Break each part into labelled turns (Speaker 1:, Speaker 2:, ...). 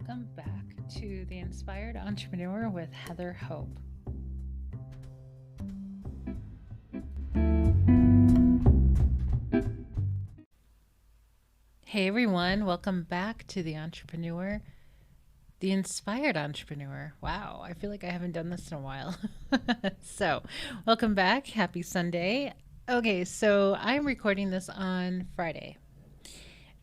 Speaker 1: Welcome back to The Inspired Entrepreneur with Heather Hope. Hey everyone, welcome back to The Entrepreneur, The Inspired Entrepreneur. Wow, I feel like I haven't done this in a while. So, welcome back. Happy Sunday. Okay, so I'm recording this on Friday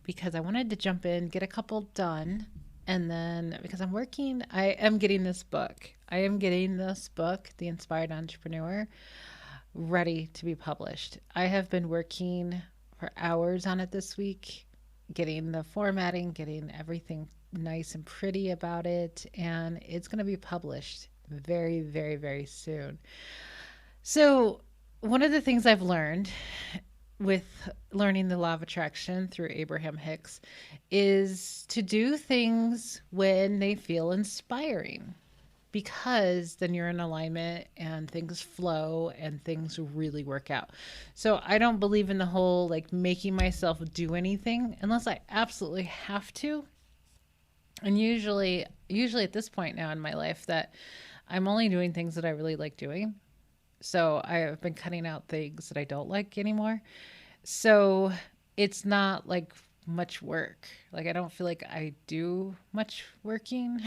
Speaker 1: because I wanted to jump in, get a couple done, and then because I am getting this book. I am getting this book, The Inspired Entrepreneur, ready to be published. I have been working for hours on it this week, getting the formatting, getting everything nice and pretty about it, and it's going to be published very, very, very soon. So, one of the things I've learned with learning the law of attraction through Abraham Hicks is to do things when they feel inspiring, because then you're in alignment and things flow and things really work out. So I don't believe in the whole like making myself do anything unless I absolutely have to. And usually at this point now in my life that I'm only doing things that I really like doing. So I've been cutting out things that I don't like anymore. So it's not like much work. Like I don't feel like I do much working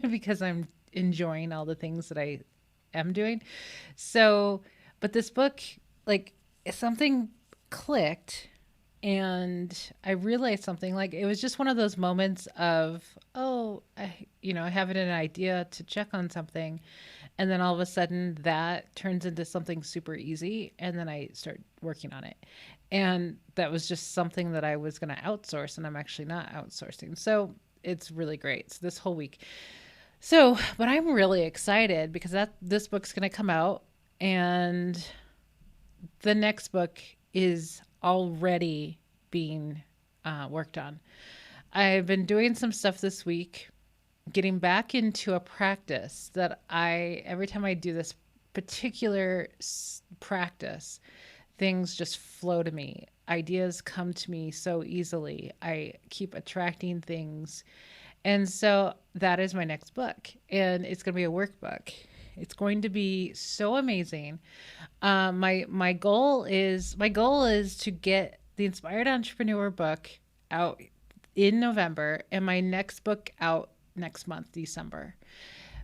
Speaker 1: because I'm enjoying all the things that I am doing. So, but this book, like something clicked and I realized something. Like it was just one of those moments of, oh, I have an idea to check on something, and then all of a sudden that turns into something super easy, and then I start working on it, and that was just something that I was going to outsource, and I'm actually not outsourcing. So it's really great. So this whole week. So, but I'm really excited because this book's going to come out, and the next book is already being worked on. I've been doing some stuff this week, getting back into a practice that every time I do this particular practice, things just flow to me. Ideas come to me so easily. I keep attracting things. And so that is my next book. And it's going to be a workbook. It's going to be so amazing. My goal is to get the Inspired Entrepreneur book out in November and my next book out next month, December,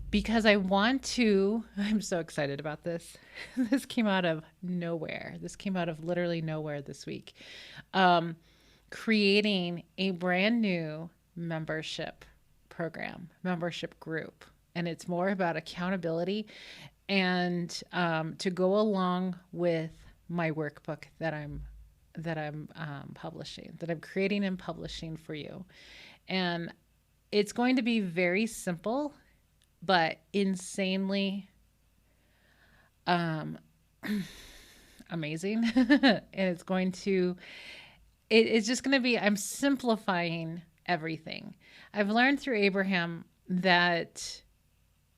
Speaker 1: because I'm so excited about this. This came out of nowhere. This came out of literally nowhere this week. Creating a brand new membership group. And it's more about accountability and to go along with my workbook that I'm publishing, that I'm creating and publishing for you. And it's going to be very simple, but insanely amazing. And it's just going to be, I'm simplifying everything. I've learned through Abraham that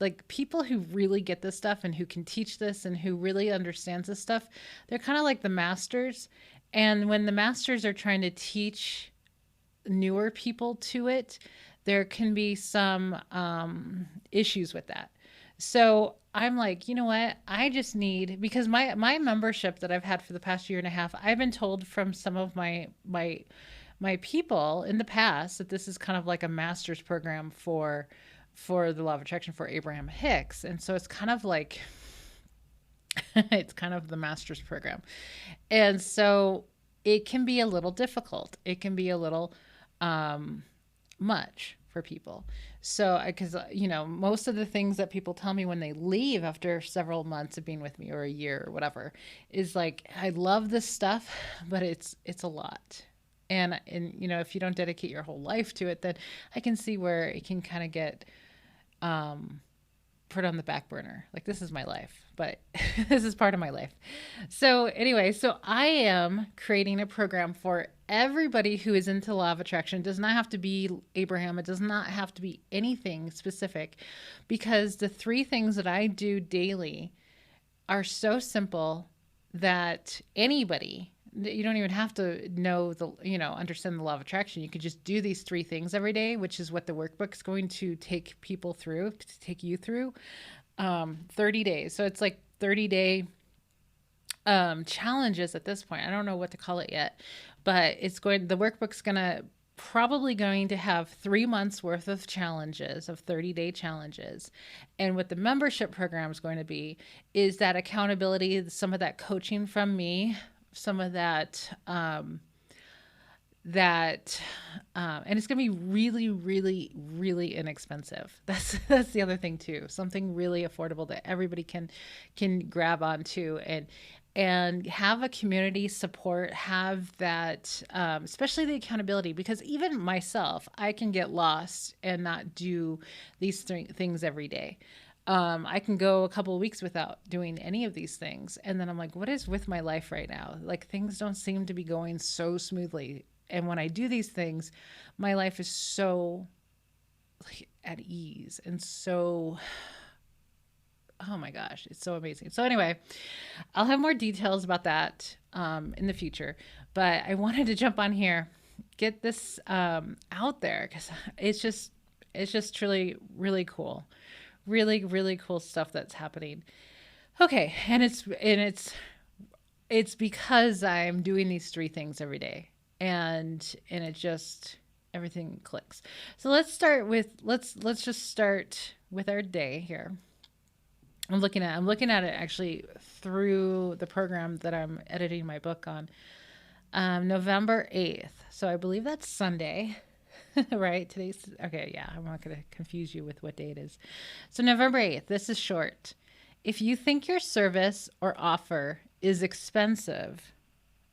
Speaker 1: like people who really get this stuff and who can teach this and who really understands this stuff, they're kind of like the masters. And when the masters are trying to teach newer people to it, there can be some issues with that. So I'm like, you know what? I just need, because my membership that I've had for the past year and a half, I've been told from some of my people in the past that this is kind of like a master's program for the law of attraction for Abraham Hicks. And so it's kind of like it's kind of the master's program. And so it can be a little difficult. It can be a little much for people. So, because, most of the things that people tell me when they leave after several months of being with me or a year or whatever is like, I love this stuff, but it's a lot. And if you don't dedicate your whole life to it, then I can see where it can kind of get put on the back burner. Like, this is my life, but this is part of my life. So anyway, so I am creating a program for everybody who is into law of attraction. It does not have to be Abraham. It does not have to be anything specific, because the 3 things that I do daily are so simple that anybody You don't even have to know understand the law of attraction. You could just do these three things every day, which is what the workbook's going to take people through, to take you through 30 days. So it's like 30-day challenges at this point. I don't know what to call it yet, but the workbook's probably going to have 3 months worth of challenges, of 30-day challenges. And what the membership program is going to be is that accountability, some of that coaching from me, some of that, and it's going to be really, really, really inexpensive. That's the other thing too. Something really affordable that everybody can grab onto and have a community support, have that, especially the accountability, because even myself, I can get lost and not do these things every day. I can go a couple of weeks without doing any of these things. And then I'm like, what is with my life right now? Like, things don't seem to be going so smoothly. And when I do these things, my life is so at ease and so, oh my gosh, it's so amazing. So anyway, I'll have more details about that in the future. But I wanted to jump on here, get this out there, because it's just truly really cool. Really, really cool stuff that's happening. Okay, and it's because I'm doing these three things every day, and it just, everything clicks. So let's just start with our day here. I'm looking at it actually through the program that I'm editing my book on. November 8th. So I believe that's Sunday. Right? Today's okay. Yeah, I'm not going to confuse you with what day it is. So, November 8th, this is short. If you think your service or offer is expensive,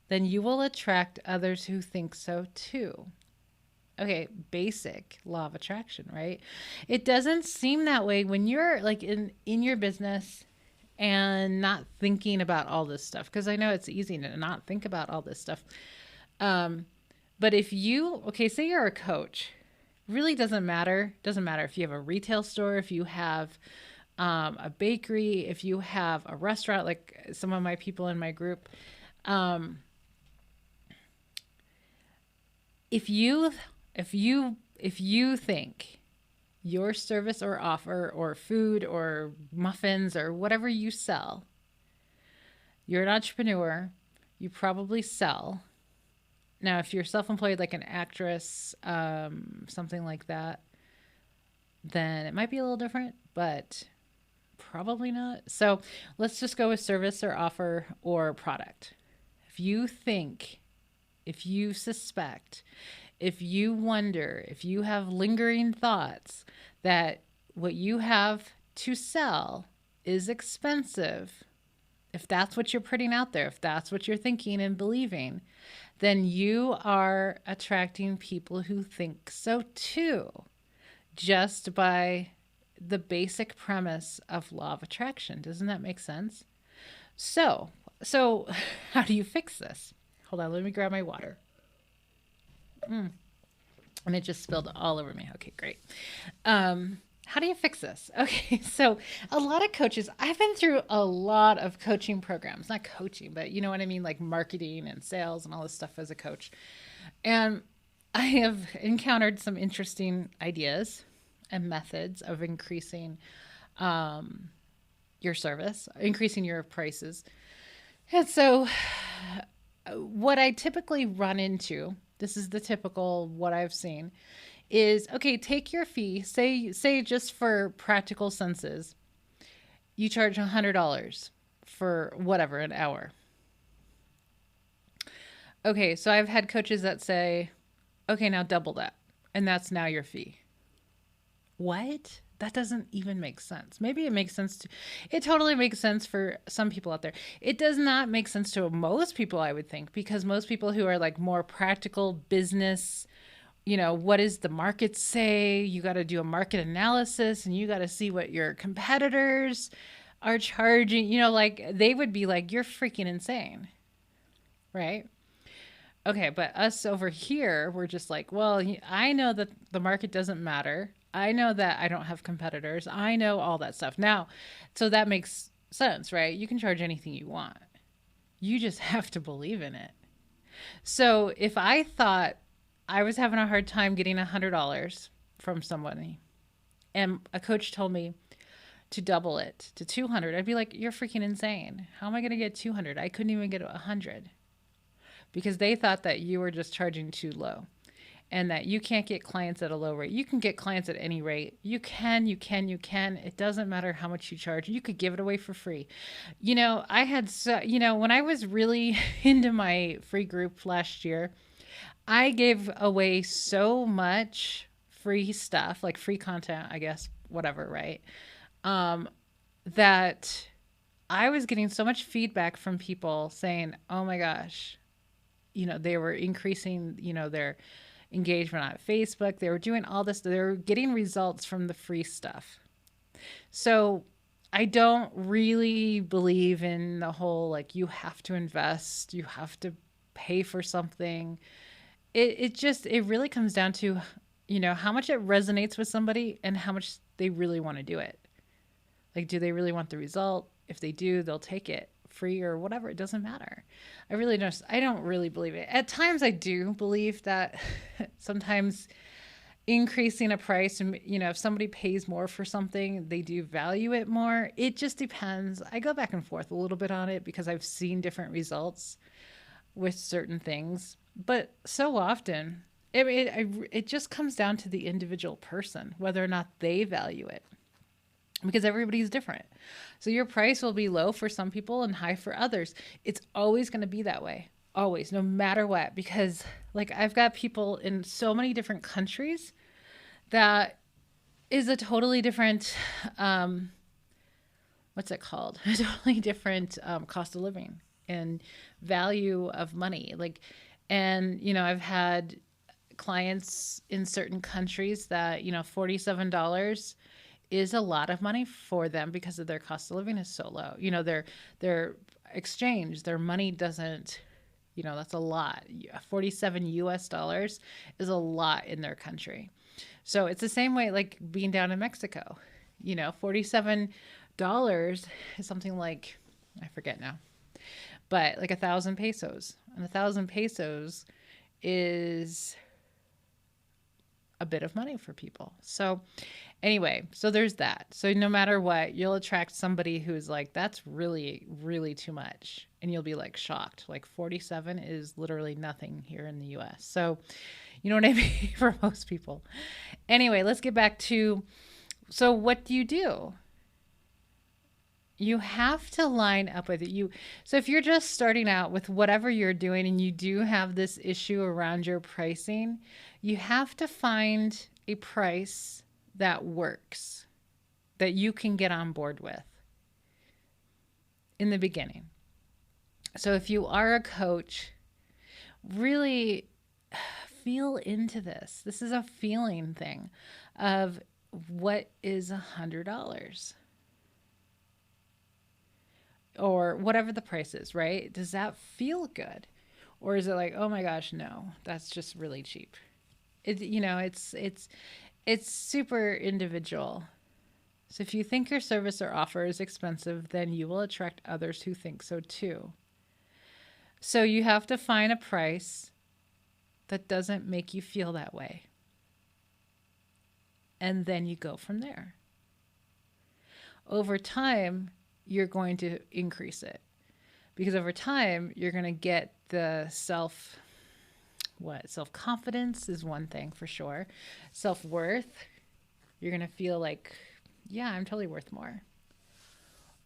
Speaker 1: then you will attract others who think so too. Okay, basic law of attraction, right? It doesn't seem that way when you're like in your business and not thinking about all this stuff, because I know it's easy to not think about all this stuff. But if say you're a coach, really doesn't matter. Doesn't matter if you have a retail store, if you have a bakery, if you have a restaurant, like some of my people in my group. If you think your service or offer or food or muffins or whatever you sell, you're an entrepreneur, you probably sell. Now, if you're self-employed, like an actress, something like that, then it might be a little different, but probably not. So let's just go with service or offer or product. If you think, if you suspect, if you wonder, if you have lingering thoughts that what you have to sell is expensive, if that's what you're putting out there, if that's what you're thinking and believing, then you are attracting people who think so too, just by the basic premise of law of attraction. Doesn't that make sense? So how do you fix this? Hold on, let me grab my water. And it just spilled all over me. Okay, great. How do you fix this? Okay, so a lot of coaches, I've been through a lot of coaching programs, not coaching, but you know what I mean, like marketing and sales and all this stuff as a coach. And I have encountered some interesting ideas and methods of increasing your service, increasing your prices. And so what I typically run into, this is the typical what I've seen, is, okay, take your fee, say just for practical senses, you charge $100 for whatever, an hour. Okay, so I've had coaches that say, okay, now double that, and that's now your fee. What? That doesn't even make sense. Maybe it makes sense it totally makes sense for some people out there. It does not make sense to most people, I would think, because most people who are like more practical business, what does the market say? You got to do a market analysis and you got to see what your competitors are charging. Like they would be like, you're freaking insane. Right? Okay, but us over here, we're just like, well, I know that the market doesn't matter. I know that I don't have competitors. I know all that stuff. Now, so that makes sense, right? You can charge anything you want. You just have to believe in it. So if I thought I was having a hard time getting $100 from somebody and a coach told me to double it to 200, I'd be like, you're freaking insane. How am I going to get 200? I couldn't even get 100 because they thought that you were just charging too low and that you can't get clients at a low rate. You can get clients at any rate. You can. It doesn't matter how much you charge. You could give it away for free. I had, when I was really into my free group last year, I gave away so much free stuff, like free content, I guess, whatever, right? Um, that I was getting so much feedback from people saying, oh my gosh, they were increasing, their engagement on Facebook. They were doing all this. They were getting results from the free stuff. So I don't really believe in the whole, like, you have to invest, you have to pay for something. It really comes down to, how much it resonates with somebody and how much they really want to do it. Like, do they really want the result? If they do, they'll take it free or whatever. It doesn't matter. I don't really believe it. At times I do believe that sometimes increasing a price and, if somebody pays more for something, they do value it more. It just depends. I go back and forth a little bit on it because I've seen different results with certain things. But so often, it just comes down to the individual person, whether or not they value it, because everybody's different. So your price will be low for some people and high for others. It's always going to be that way, always, no matter what, because like I've got people in so many different countries that is a totally different, what's it called? A totally different cost of living and value of money. And I've had clients in certain countries that, $47 is a lot of money for them because of their cost of living is so low. Their exchange, their money doesn't, that's a lot. 47 US dollars is a lot in their country. So it's the same way like being down in Mexico. $47 is something like, I forget now, but like 1,000 pesos. And 1,000 pesos is a bit of money for people. So anyway, so there's that. So no matter what, you'll attract somebody who's like, that's really, really too much. And you'll be like shocked. Like 47 is literally nothing here in the US. So you know what I mean? For most people. Anyway, let's get back to, so what do? You have to line up with it. So if you're just starting out with whatever you're doing and you do have this issue around your pricing, you have to find a price that works, that you can get on board with in the beginning. So if you are a coach, really feel into this. This is a feeling thing of what is $100 or whatever the price is, right? Does that feel good? Or is it like, oh my gosh, no, that's just really cheap. It's super individual. So if you think your service or offer is expensive, then you will attract others who think so too. So you have to find a price that doesn't make you feel that way. And then you go from there. Over time, you're going to increase it. Because over time, you're going to get the self-confidence is one thing for sure. Self-worth, you're going to feel like, yeah, I'm totally worth more.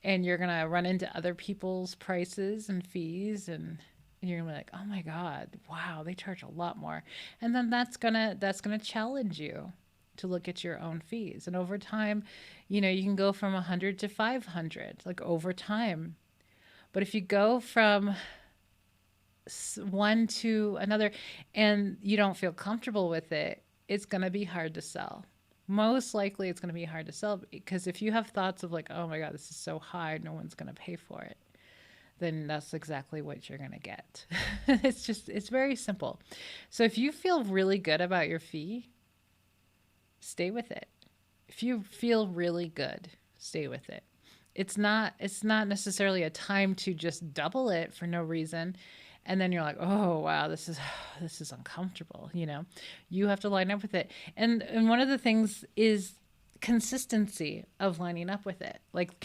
Speaker 1: And you're going to run into other people's prices and fees, and you're going to be like, oh my God, wow, they charge a lot more. And then that's going to challenge you to look at your own fees. And over time, you can go from 100 to 500, like over time. But if you go from one to another and you don't feel comfortable with it, it's going to be hard to sell. Most likely it's going to be hard to sell, because if you have thoughts of like, oh my God, this is so high, no one's going to pay for it, then that's exactly what you're going to get. It's very simple. So if you feel really good about your fee, stay with it. If you feel really good, stay with it. It's not necessarily a time to just double it for no reason. And then you're like, oh wow, this is uncomfortable. You have to line up with it. And one of the things is consistency of lining up with it, like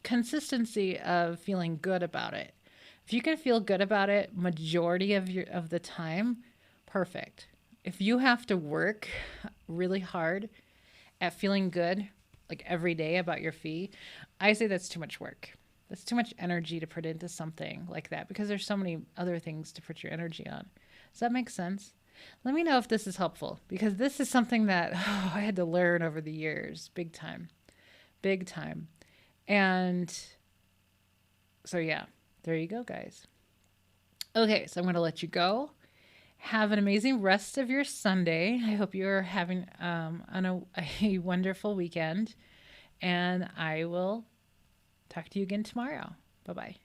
Speaker 1: consistency of feeling good about it. If you can feel good about it majority of the time, perfect. If you have to work really hard at feeling good like every day about your fee, I say that's too much work. That's too much energy to put into something like that because there's so many other things to put your energy on. Does that make sense? Let me know if this is helpful because this is something that I had to learn over the years, big time, big time. And so, yeah, there you go, guys. Okay, so I'm going to let you go. Have an amazing rest of your Sunday. I hope you're having a wonderful weekend. And I will talk to you again tomorrow. Bye bye.